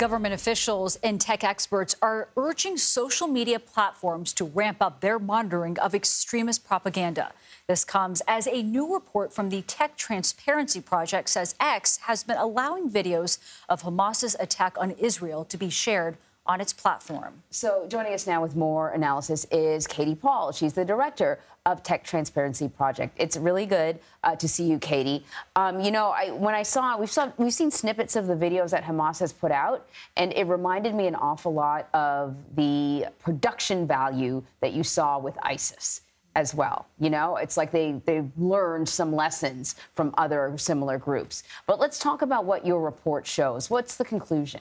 Government officials and tech experts are urging social media platforms to ramp up their monitoring of extremist propaganda. This comes as a new report from the Tech Transparency Project says X has been allowing videos of Hamas's attack on Israel to be shared on its platform. So joining us now with more analysis is Katie Paul. She's the director of Tech Transparency Project. It's really good to see you, Katie. We've seen snippets of the videos that Hamas has put out, and it reminded me an awful lot of the production value that you saw with ISIS as well. You know, it's like they've learned some lessons from other similar groups. But let's talk about what your report shows. What's the conclusion?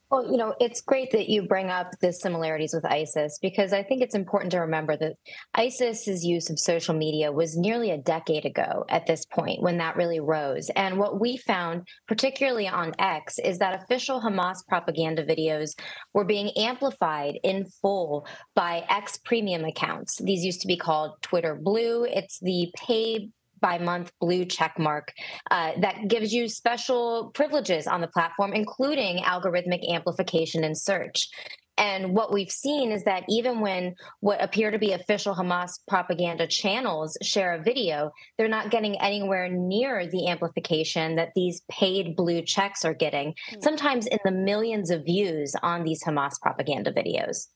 Well, you know, it's great that you bring up the similarities with ISIS, because I think it's important to remember that ISIS's use of social media was nearly a decade ago at this point when that really rose. And what we found, particularly on X, is that official Hamas propaganda videos were being amplified in full by X premium accounts. These used to be called Twitter Blue. It's the pay by month blue check mark that gives you special privileges on the platform, including algorithmic amplification and search. And what we've seen is that even when what appear to be official Hamas propaganda channels share a video, they're not getting anywhere near the amplification that these paid blue checks are getting, sometimes in the millions of views on these Hamas propaganda videos.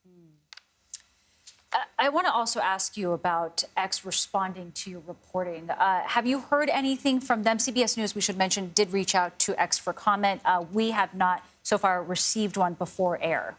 I want to also ask you about X responding to your reporting. Have you heard anything from them? CBS News, we should mention, did reach out to X for comment. We have not so far received one before air.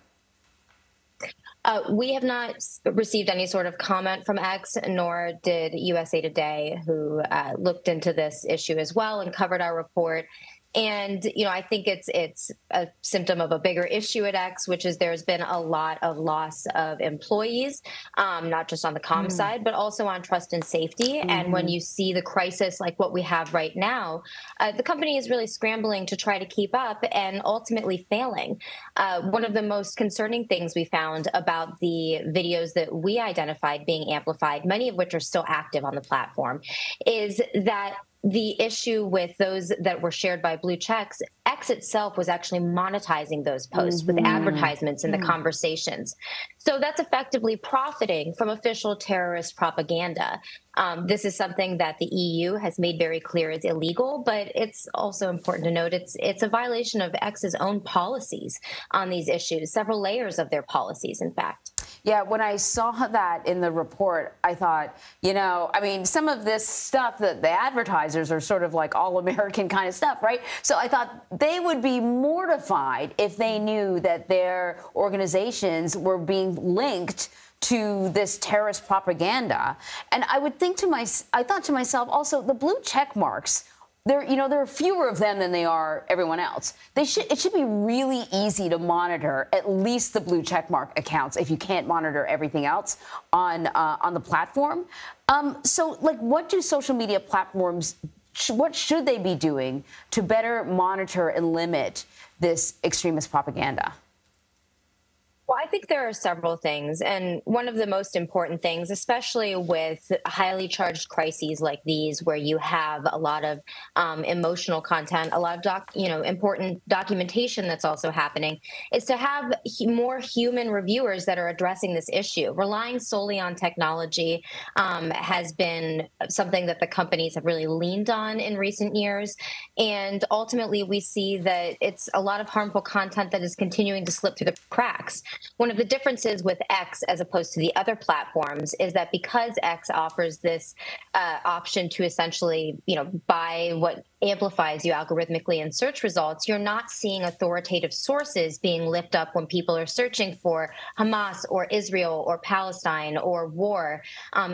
We have not received any sort of comment from X, nor did USA Today, who looked into this issue as well and covered our report. And, you know, I think it's a symptom of a bigger issue at X, which is there's been a lot of loss of employees, not just on the comm side, but also on trust and safety. And when you see the crisis like what we have right now, the company is really scrambling to try to keep up and ultimately failing. One of the most concerning things we found about the videos that we identified being amplified, many of which are still active on the platform, is that the issue with those that were shared by blue checks, X itself was actually monetizing those posts with advertisements in the conversations. So that's effectively profiting from official terrorist propaganda. This is something that the EU has made very clear is illegal, but it's also important to note it's a violation of X's own policies on these issues, several layers of their policies, in fact. Yeah, when I saw that in the report, I thought, you know, I mean, some of this stuff that the advertisers are sort of like all-American kind of stuff, right? So I thought they would be mortified if they knew that their organizations were being linked to this terrorist propaganda. And I would think I thought to myself also, the blue check marks, there are fewer of them than they are everyone else. It should be really easy to monitor at least the blue checkmark accounts if you can't monitor everything else on the platform. So, like, what do social media platforms? What should they be doing to better monitor and limit this extremist propaganda? Well, I think there are several things. And one of the most important things, especially with highly charged crises like these, where you have a lot of emotional content, a lot of important documentation that's also happening, is to have more human reviewers that are addressing this issue. Relying solely on technology has been something that the companies have really leaned on in recent years. And ultimately, we see that it's a lot of harmful content that is continuing to slip through the cracks. One of the differences with X as opposed to the other platforms is that because X offers this option to essentially, buy what amplifies you algorithmically in search results, you're not seeing authoritative sources being lifted up when people are searching for Hamas or Israel or Palestine or war.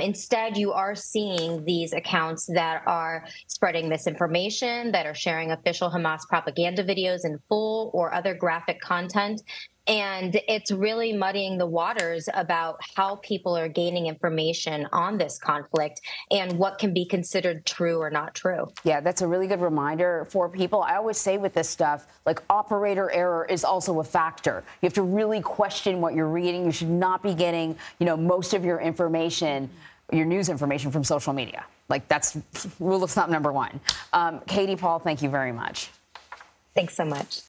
Instead, you are seeing these accounts that are spreading misinformation, that are sharing official Hamas propaganda videos in full or other graphic content. And it's really muddying the waters about how people are gaining information on this conflict and what can be considered true or not true. Yeah, that's a really good reminder for people. I always say with this stuff, like, operator error is also a factor. You have to really question what you're reading. You should not be getting, most of your information, your news information from social media. Like, that's rule of thumb number one. Katie Paul, thank you very much. Thanks so much.